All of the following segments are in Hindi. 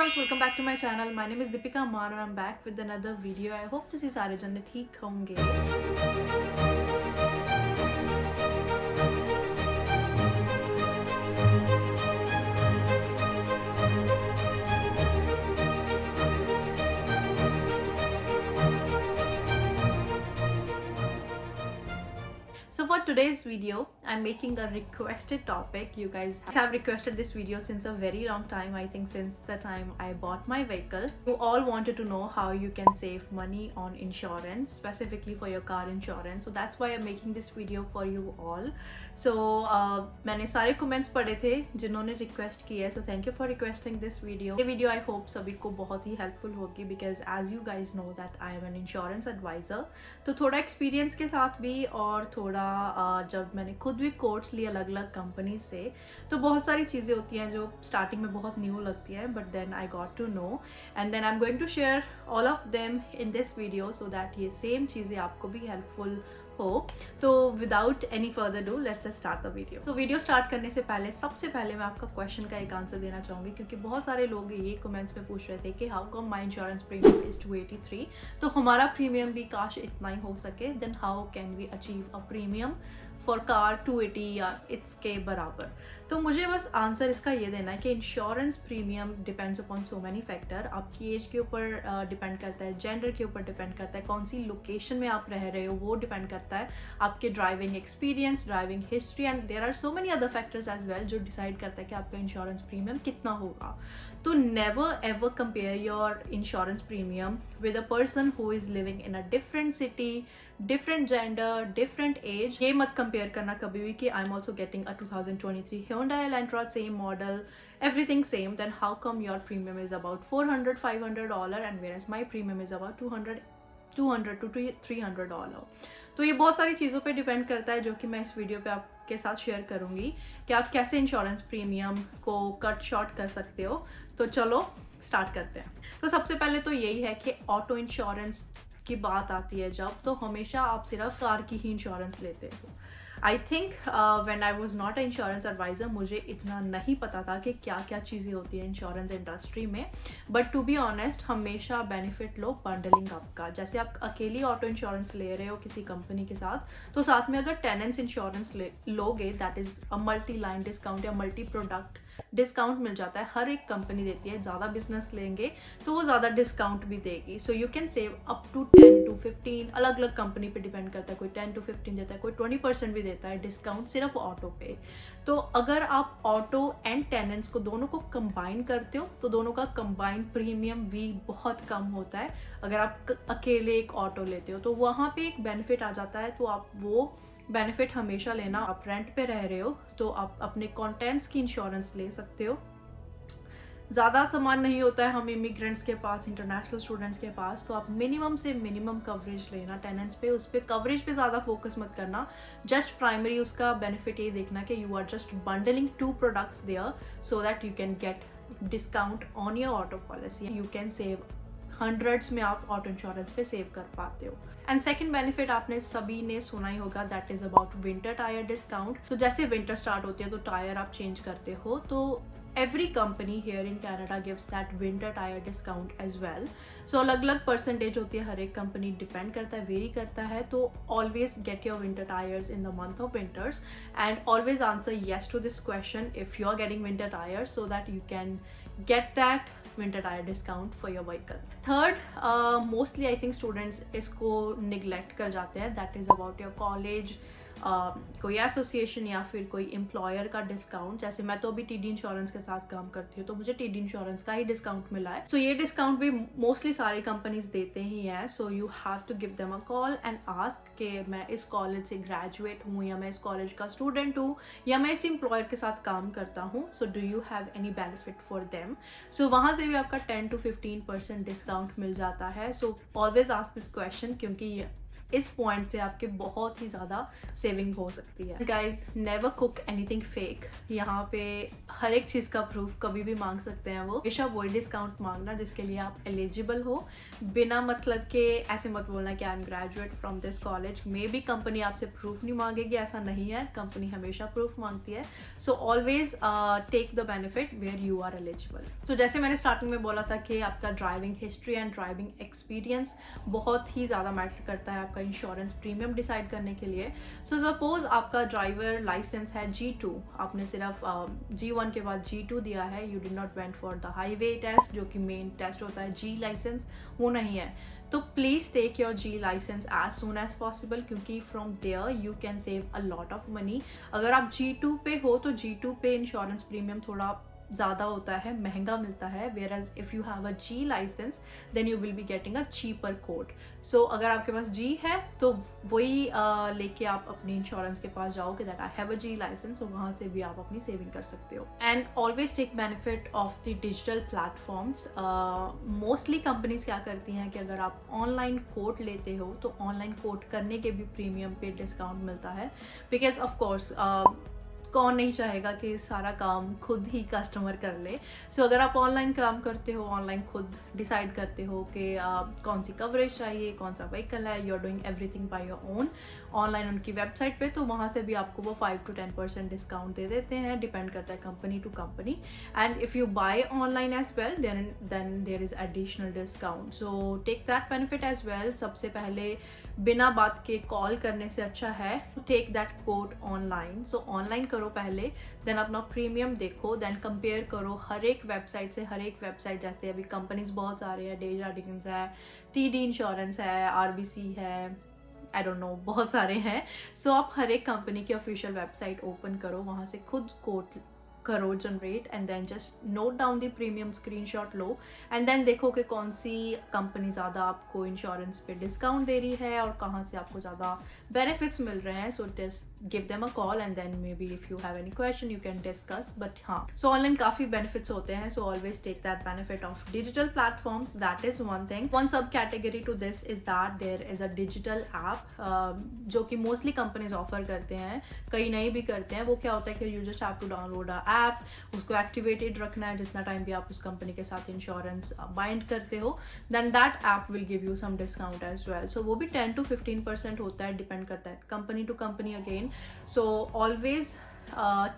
viewers, welcome back to my channel. My name is Deepika Amar and I'm back with another video. I hope ਤੁਸੀਂ ਸਾਰੇ ਜਣੇ ठीक होंगे. So for today's video, I'm making a requested topic. You guys have requested this video since a very long time. I think since the time I bought my vehicle. You all wanted to know how you can save money on insurance, specifically for your car insurance. So that's why I'm making this video for you all. So मैंने सारे comments पढ़े थे जिन्होंने request की है. So thank you for requesting this video. ये video I hope सभी को बहुत ही helpful होगी because as you guys know that I am an insurance advisor. तो थोड़ा experience के साथ भी और थोड़ा जब मैंने खुद भी कोर्स लिए अलग अलग कंपनीज से तो बहुत सारी चीज़ें होती हैं जो स्टार्टिंग में बहुत न्यू लगती है but then I got to know and then I am going to share all of them in this video so that ये सेम चीज़ें आपको भी हेल्पफुल हो. तो without any further do let's start the video. तो वीडियो स्टार्ट करने से पहले सबसे पहले मैं आपका क्वेश्चन का एक आंसर देना चाहूँगी क्योंकि बहुत सारे लोग ये कमेंट्स में पूछ रहे थे कि how come my insurance premium is 283. तो हमारा प्रीमियम भी काश इतना ही हो सके. Then how can we achieve a premium for car 280 या इट्स के बराबर. तो मुझे बस आंसर इसका ये देना है कि insurance premium depends upon so many factor. आपकी एज के ऊपर डिपेंड करता है, जेंडर के ऊपर डिपेंड करता है, कौन सी लोकेशन में आप रह रहे हो वो डिपेंड करता है, आपके driving experience, driving history and there are so many other factors as well जो डिसाइड करता है कि आपका इंश्योरेंस प्रीमियम कितना होगा. तो never ever compare your insurance premium with a person who is living in a different city, different gender, different age. ये मत कंपेयर करना कभी भी कि I am also getting a 2023 Hyundai Elantra, same model, everything same. Then how come your premium is about $400-500 and whereas my premium is about $200 to $300. तो ये बहुत सारी चीज़ों पे डिपेंड करता है जो कि मैं इस वीडियो पे आपके साथ शेयर करूँगी कि आप कैसे इंश्योरेंस प्रीमियम को कट शॉर्ट कर सकते हो. तो चलो स्टार्ट करते हैं. तो सबसे पहले तो यही है कि ऑटो इंश्योरेंस की बात आती है जब, तो हमेशा आप सिर्फ कार की ही इंश्योरेंस लेते हो. I think when I was not a insurance advisor मुझे इतना नहीं पता था कि क्या क्या चीज़ें होती हैं इंश्योरेंस इंडस्ट्री में. बट टू बी ऑनेस्ट हमेशा बेनिफिट लो बंडलिंग अप का. जैसे आप अकेली ऑटो इंश्योरेंस ले रहे हो किसी कंपनी के साथ तो साथ में अगर टेनेंट्स इंश्योरेंस लोगे that is a multi line discount या मल्टी प्रोडक्ट डिस्काउंट मिल जाता है. हर एक कंपनी देती है. ज़्यादा बिजनेस लेंगे तो वो ज़्यादा डिस्काउंट भी देगी. So you can save up to 10 to 15. अलग अलग कंपनी पे डिपेंड करता है. कोई 10 to 15 देता है, कोई 20% भी देता है डिस्काउंट सिर्फ ऑटो पे. तो अगर आप ऑटो एंड टेनेंट्स को दोनों को कंबाइन करते हो तो दोनों का कंबाइन प्रीमियम भी बहुत कम होता है. अगर आप अकेले एक ऑटो लेते हो तो वहाँ पे एक बेनिफिट आ जाता है. तो आप वो बेनिफिट हमेशा लेना. आप रेंट पे रह रहे हो तो आप अपने कंटेंट्स की इंश्योरेंस ले सकते हो. ज़्यादा सामान नहीं होता है हम इमिग्रेंट्स के पास, इंटरनेशनल स्टूडेंट्स के पास, तो आप मिनिमम से मिनिमम कवरेज लेना टेनेंट्स पे. उस पर कवरेज पे ज़्यादा फोकस मत करना. जस्ट प्राइमरी उसका बेनिफिट ये देखना कि you are just bundling 2 products there so that you can get discount on your auto policy. You can save hundreds में आप ऑटो इंश्योरेंस पे सेव कर पाते हो. एंड सेकंड बेनिफिट आपने सभी ने सुना ही होगा that is about winter tyre discount. तो जैसे विंटर स्टार्ट होती है तो टायर आप चेंज करते हो तो every company here in Canada gives that winter tire discount as well. So अलग अलग परसेंटेज होती है, हर एक कंपनी डिपेंड करता है, वेरी करता है. तो always get your winter tires in the month of winters and always answer yes to this question if you are getting winter tires so that you can get that winter tire discount for your vehicle. Third, mostly I think students इसको neglect कर जाते हैं. That is about your college, कोई एसोसिएशन या फिर कोई एम्प्लॉयर का डिस्काउंट. जैसे मैं तो अभी टीडी इंश्योरेंस के साथ काम करती हूँ तो मुझे टीडी इंश्योरेंस का ही डिस्काउंट मिला है. सो ये डिस्काउंट भी मोस्टली सारी कंपनीज देते ही हैं. So you have to give them a call and ask कि मैं इस कॉलेज से ग्रेजुएट हूँ या मैं इस कॉलेज का स्टूडेंट हूँ या मैं इस एम्प्लॉयर के साथ काम करता हूँ. So do you have any benefit for them. So वहाँ से भी आपका 10 to 15% डिस्काउंट मिल जाता है. So always ask this question क्योंकि इस पॉइंट से आपके बहुत ही ज़्यादा सेविंग हो सकती है। Guys never cook anything fake. यहाँ पे हर एक चीज़ का प्रूफ कभी भी मांग सकते हैं वो, हमेशा वही डिस्काउंट मांगना जिसके लिए आप एलिजिबल हो। बिना मतलब के ऐसे मत बोलना कि I M graduate from this college. May be company आपसे प्रूफ नहीं मांगेगी, ऐसा नहीं है, कंपनी हमेशा प्रूफ मांगती है। So always take the benefit where you are eligible. तो जैसे मैंने स्टार्टिंग में बोला था कि आपका driving history and driving experience बहुत ही ज़्यादा मैटर करता है आपका इंश्योरेंस प्रीमियम डिसाइड करने के लिए। सो सपोज आपका ड्राइवर लाइसेंस है G2, आपने सिर्फ G1 के बाद G2 दिया है, you did not went for the highway test जो कि मेन टेस्ट होता है G लाइसेंस, वो नहीं है, तो please take your G licence as soon as possible, क्योंकि from there you can save a lot of money. अगर आप G2 पे हो तो G2 पे इंश्योरेंस प्रीमियम थोड़ा ज़्यादा होता है, महंगा मिलता है, whereas if you have a G licence then you will be getting a cheaper quote. So अगर आपके पास G है तो वही लेके आप अपनी इंश्योरेंस के पास जाओ कि that I have a G licence, तो वहाँ से भी आप अपनी सेविंग कर सकते हो। And always take benefit of the digital platforms. Mostly companies क्या करती हैं कि अगर आप ऑनलाइन कोट लेते हो तो ऑनलाइन कोट करने के भी प्रीमियम पे डिस्काउंट मिलता है, बिकॉज ऑफ कोर्स कौन नहीं चाहेगा कि सारा काम खुद ही कस्टमर कर ले। सो अगर आप ऑनलाइन काम करते हो, ऑनलाइन खुद डिसाइड करते हो कि कौन सी कवरेज चाहिए, कौन सा व्हीकल है, you are doing everything by your own online उनकी वेबसाइट पे, तो वहाँ से भी आपको वो 5 to 10% डिस्काउंट दे देते हैं, डिपेंड करता है company to company. And if you buy online as well then there is additional discount, so take that benefit as well. सबसे पहले बिना बात के कॉल करने से अच्छा है take that quote online. So online करो पहले, देन अपना प्रीमियम देखो, देन कंपेयर करो हर एक वेबसाइट से। हर एक वेबसाइट जैसे अभी कंपनीज बहुत सारे हैं, डेज़ार्डिगन्स है, TD इंश्योरेंस है, RBC है, आई डोंट नो, बहुत सारे हैं। सो आप हर एक कंपनी की ऑफिशियल वेबसाइट ओपन करो, वहाँ से खुद कोट करो generate, and then just note down the premium, screenshot लो, एंड देन देखो कि कौन सी कंपनी ज़्यादा आपको इंश्योरेंस पे डिस्काउंट दे रही है और कहाँ से आपको ज़्यादा बेनिफिट्स मिल रहे हैं। So just give them a call and then maybe if you have any question you can discuss. But हाँ, सो ऑनलाइन काफ़ी बेनिफिट्स होते हैं, so always take that benefit of digital platforms. That is one thing. One sub category two this is that there is a digital app जो कि मोस्टली कंपनीज ऑफर करते हैं, कई नहीं भी करते हैं। वो क्या होता है कि you just have to download a app, उसको एक्टिवेटेड रखना है जितना टाइम भी आप उस कंपनी के साथ इंश्योरेंस बाइंड करते हो, then that app will give you some discount as well. So वो भी 10 to 15% होता है, डिपेंड करता है company to company again. So always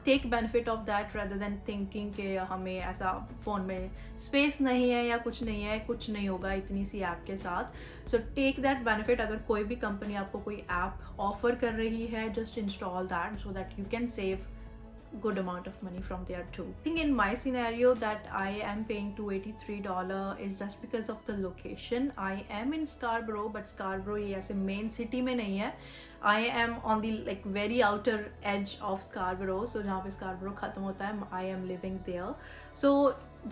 take benefit of that rather than thinking कि हमें ऐसा फ़ोन में स्पेस नहीं है या कुछ नहीं है, कुछ नहीं होगा इतनी सी ऐप के साथ। So take that benefit. अगर कोई भी कंपनी आपको कोई ऐप ऑफर कर रही है, just install that so that you can save good amount of money from there too. I think in my scenario that I am paying $283 is just because of the location. I am in Scarborough, but Scarborough ये ऐसे main city में नहीं है. I am on the like very outer edge of Scarborough, so जहाँ पे Scarborough खत्म होता है, I am living there. So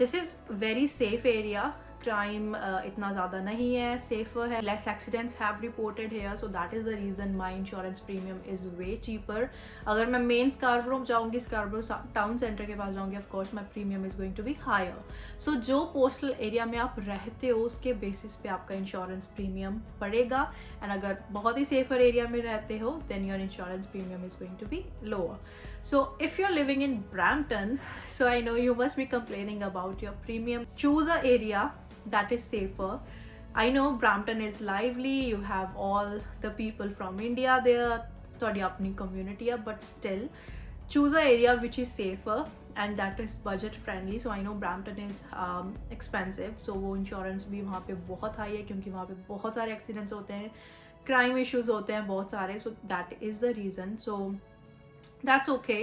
this is very safe area. Crime इतना ज़्यादा नहीं है, सेफर है, less accidents have reported here, so that is the reason my insurance premium is way cheaper. अगर मैं मेन स्कार्बरो जाऊँगी, स्कार्बरो टाउन सेंटर के पास जाऊँगी, of course my premium is going to be higher. So जो पोस्टल एरिया में आप रहते हो उसके बेसिस पे आपका इंश्योरेंस प्रीमियम पड़ेगा, एंड अगर बहुत ही सेफर एरिया में रहते हो then your insurance premium is going to be lower. So if you're living in Brampton, so I know you must be complaining about your premium. Choose a area that is safer. I know Brampton is lively, you have all the people from India there, ਤੁਹਾਡੀ ਆਪਣੀ community है, but still choose a area which is safer and that is budget friendly. So I know Brampton is expensive, so वो insurance भी वहाँ पे बहुत high है क्योंकि वहाँ पे बहुत सारे accidents होते हैं, crime issues होते हैं बहुत सारे, so that is the reason. So that's okay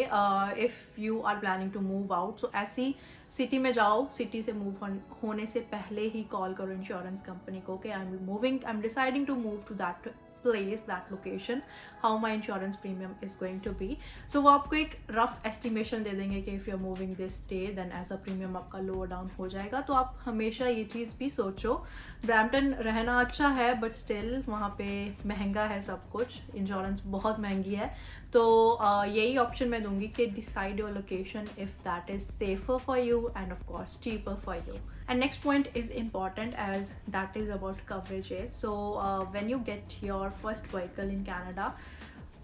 if you are planning to move out. So ऐसी सिटी में जाओ, सिटी से मूव होने से पहले ही कॉल करो इंश्योरेंस कंपनी को कि I am deciding to move to that place, that location, how my insurance premium is going to be. So वो आपको एक rough estimation दे देंगे कि if you're moving this state then ऐसा premium आपका lower down हो जाएगा. तो आप हमेशा ये चीज़ भी सोचो, ब्रैम्पटन रहना अच्छा है बट स्टिल वहाँ पे महंगा है सब कुछ, इंश्योरेंस बहुत महंगी है. तो यही ऑप्शन मैं दूंगी कि decide your location if that is safer for you end of course cheaper for you. And next point is important as that is about coverages. So when you get your first vehicle in Canada,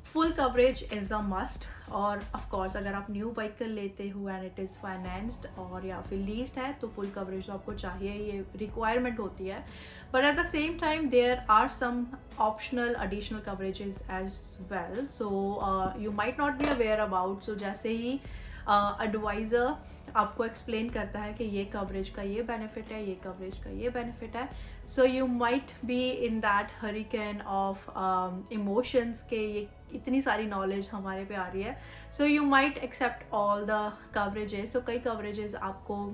full coverage is a must. और ऑफ कोर्स अगर आप न्यू व्हीकल लेते हो एंड इट इज़ फाइनेंस्ड और या फिर लीज्ड है तो फुल कवरेज तो आपको चाहिए, ये रिक्वायरमेंट होती है। But at the same time there are some optional additional coverages as well, so you might not be aware about. So जैसे ही एडवाइज़र आपको एक्सप्लेन करता है कि ये कवरेज का ये बेनिफिट है, ये कवरेज का ये बेनिफिट है, so you might be in that hurricane of emotions के ये इतनी सारी नॉलेज हमारे पे आ रही है, so you might accept all the coverages. So कई कवरेजेस आपको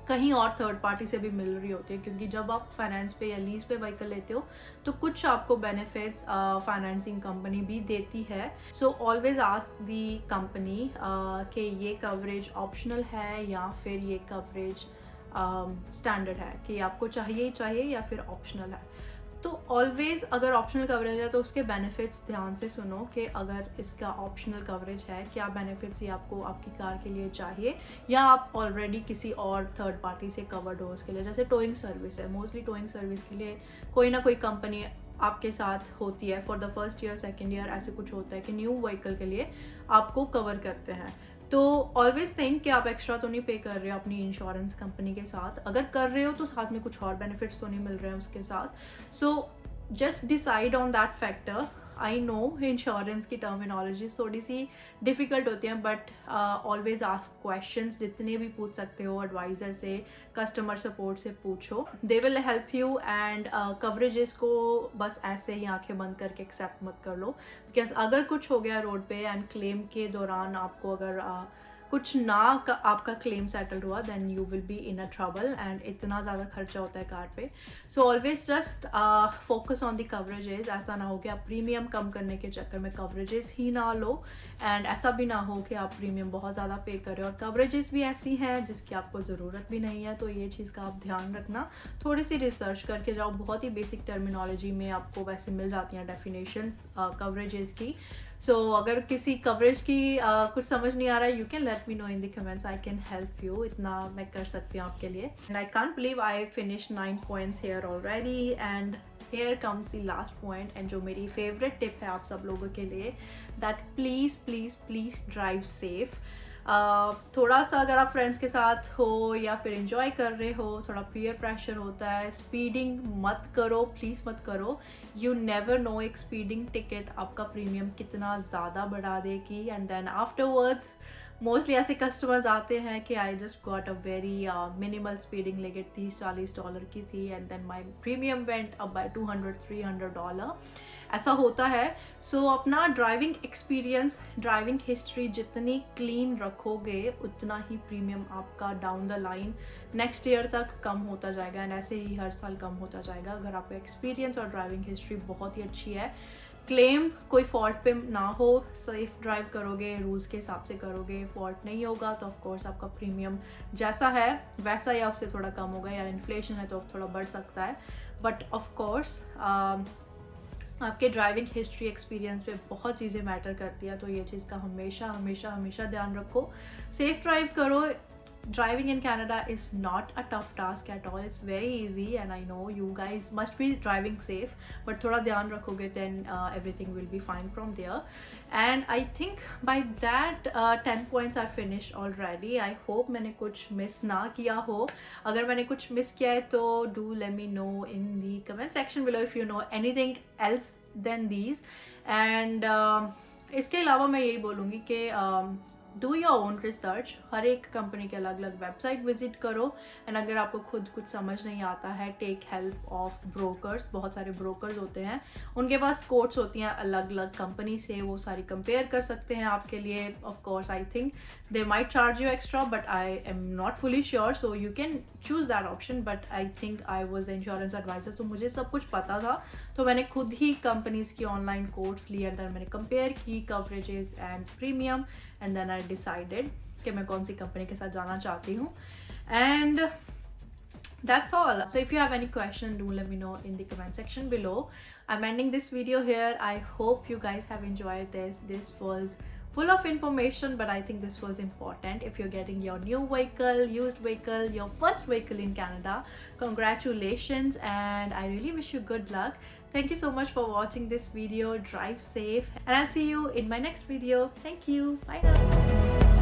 कहीं और थर्ड पार्टी से भी मिल रही होती है, क्योंकि जब आप फाइनेंस पे या लीज पे व्हीकल लेते हो तो कुछ आपको बेनिफिट्स फाइनेंसिंग कंपनी भी देती है। So always ask the company कि ये कवरेज ऑप्शनल है या फिर ये कवरेज स्टैंडर्ड है, कि आपको चाहिए ही चाहिए या फिर ऑप्शनल है। तो ऑलवेज अगर ऑप्शनल कवरेज है तो उसके बेनिफिट्स ध्यान से सुनो कि अगर इसका ऑप्शनल कवरेज है, क्या बेनिफिट्स ये आपको आपकी कार के लिए चाहिए, या आप ऑलरेडी किसी और थर्ड पार्टी से कवर्ड हो उसके लिए। जैसे टोइंग सर्विस है, मोस्टली टोइंग सर्विस के लिए कोई ना कोई कंपनी आपके साथ होती है for the first year second year, ऐसे कुछ होता है कि न्यू व्हीकल के लिए आपको कवर करते हैं। तो ऑलवेज थिंक कि आप एक्स्ट्रा तो नहीं पे कर रहे हो अपनी इंश्योरेंस कंपनी के साथ, अगर कर रहे हो तो साथ में कुछ और बेनिफिट्स तो नहीं मिल रहे हैं उसके साथ। So just decide on that factor. I know insurance की टर्मिनोलॉजी थोड़ी सी डिफ़िकल्ट होती हैं, बट ऑलवेज आस्क क्वेश्चंस, जितने भी पूछ सकते हो एडवाइज़र से, कस्टमर सपोर्ट से पूछो, they will help you. And coverages को बस ऐसे ही आंखें बंद करके एक्सेप्ट मत कर लो, बिकॉज अगर कुछ हो गया रोड पे एंड क्लेम के दौरान आपको अगर कुछ ना आपका क्लेम सेटल हुआ, then you will be in a trouble, and इतना ज़्यादा खर्चा होता है कार पे। So always just focus on the coverages. ऐसा ना हो कि आप प्रीमियम कम करने के चक्कर में कवरेजेस ही ना लो, एंड ऐसा भी ना हो कि आप प्रीमियम बहुत ज़्यादा पे करें और कवरेजेस भी ऐसी हैं जिसकी आपको ज़रूरत भी नहीं है। तो ये चीज़ का आप ध्यान रखना, थोड़ी सी रिसर्च करके जाओ, बहुत ही बेसिक टर्मिनोलॉजी में आपको वैसे मिल जाती हैं डेफिनेशंस कवरेजेस की। सो अगर किसी कवरेज की कुछ समझ नहीं आ रहा है, you can let me know in the comments, I can help you, इतना मैं कर सकती हूँ आपके लिए। And I can't believe I finish 9 points here already, and here comes the last point, and जो मेरी फेवरेट टिप है आप सब लोगों के लिए, that please please please drive safe. थोड़ा सा अगर आप फ्रेंड्स के साथ हो या फिर एंजॉय कर रहे हो, थोड़ा पीयर प्रेशर होता है, स्पीडिंग मत करो, प्लीज़ मत करो। यू नेवर नो एक स्पीडिंग टिकट आपका प्रीमियम कितना ज़्यादा बढ़ा देगी, एंड देन आफ्टरवर्ड्स मोस्टली ऐसे कस्टमर्स आते हैं कि I just got a very minimal speeding limit, $30-40 की थी, and then my premium went up by $200-300, ऐसा होता है। सो अपना ड्राइविंग एक्सपीरियंस, ड्राइविंग हिस्ट्री जितनी क्लीन रखोगे उतना ही प्रीमियम आपका down the line next year तक कम होता जाएगा, एंड ऐसे ही हर साल कम होता जाएगा अगर आपका एक्सपीरियंस और ड्राइविंग हिस्ट्री बहुत ही अच्छी है। क्लेम कोई फॉल्ट पे ना हो, सेफ ड्राइव करोगे, रूल्स के हिसाब से करोगे, फॉल्ट नहीं होगा तो ऑफ कोर्स आपका प्रीमियम जैसा है वैसा या उससे थोड़ा कम होगा, या इन्फ्लेशन है तो थोड़ा बढ़ सकता है। बट ऑफ कोर्स आपके ड्राइविंग हिस्ट्री एक्सपीरियंस पे बहुत चीज़ें मैटर करती है, तो ये चीज़ का हमेशा हमेशा हमेशा ध्यान रखो। सेफ ड्राइव करो। Driving in Canada is not a tough task at all. It's very easy, and I know you guys must be driving safe, but थोड़ा ध्यान रखोगे then everything will be fine from there. And I think by that 10 points are finished already. I hope मैंने कुछ मिस ना किया हो। अगर मैंने कुछ मिस किया है तो do let me know in the comment section below if you know anything else than these. And इसके अलावा मैं यही बोलूँगी कि डू योर ओन रिसर्च, हर एक कंपनी के अलग अलग वेबसाइट विजिट करो, एंड अगर आपको खुद कुछ समझ नहीं आता है, टेक हेल्प ऑफ ब्रोकर्स। बहुत सारे ब्रोकर्स होते हैं, उनके पास कोट्स होती हैं अलग अलग कंपनी से, वो सारी कंपेयर कर सकते हैं आपके लिए। Of course I think they might charge you extra, but I am not fully sure, so you can choose that option. But I think I was insurance advisor, तो मुझे सब कुछ पता था, तो मैंने खुद ही कंपनीज की ऑनलाइन कोट्स लिए, एंड मैंने कंपेयर की coverages and premium, and then I decided कि मैं कौन सी कंपनी के साथ जाना चाहती हूँ। And that's all. So if you have any question, do let me know in the comment section below. I'm ending this video here. I hope you guys have enjoyed this. This was full of information, but I think this was important. If you're getting your new vehicle, used vehicle, your first vehicle in Canada, congratulations, and I really wish you good luck. Thank you so much for watching this video. Drive safe, and I'll see you in my next video. Thank you. Bye now.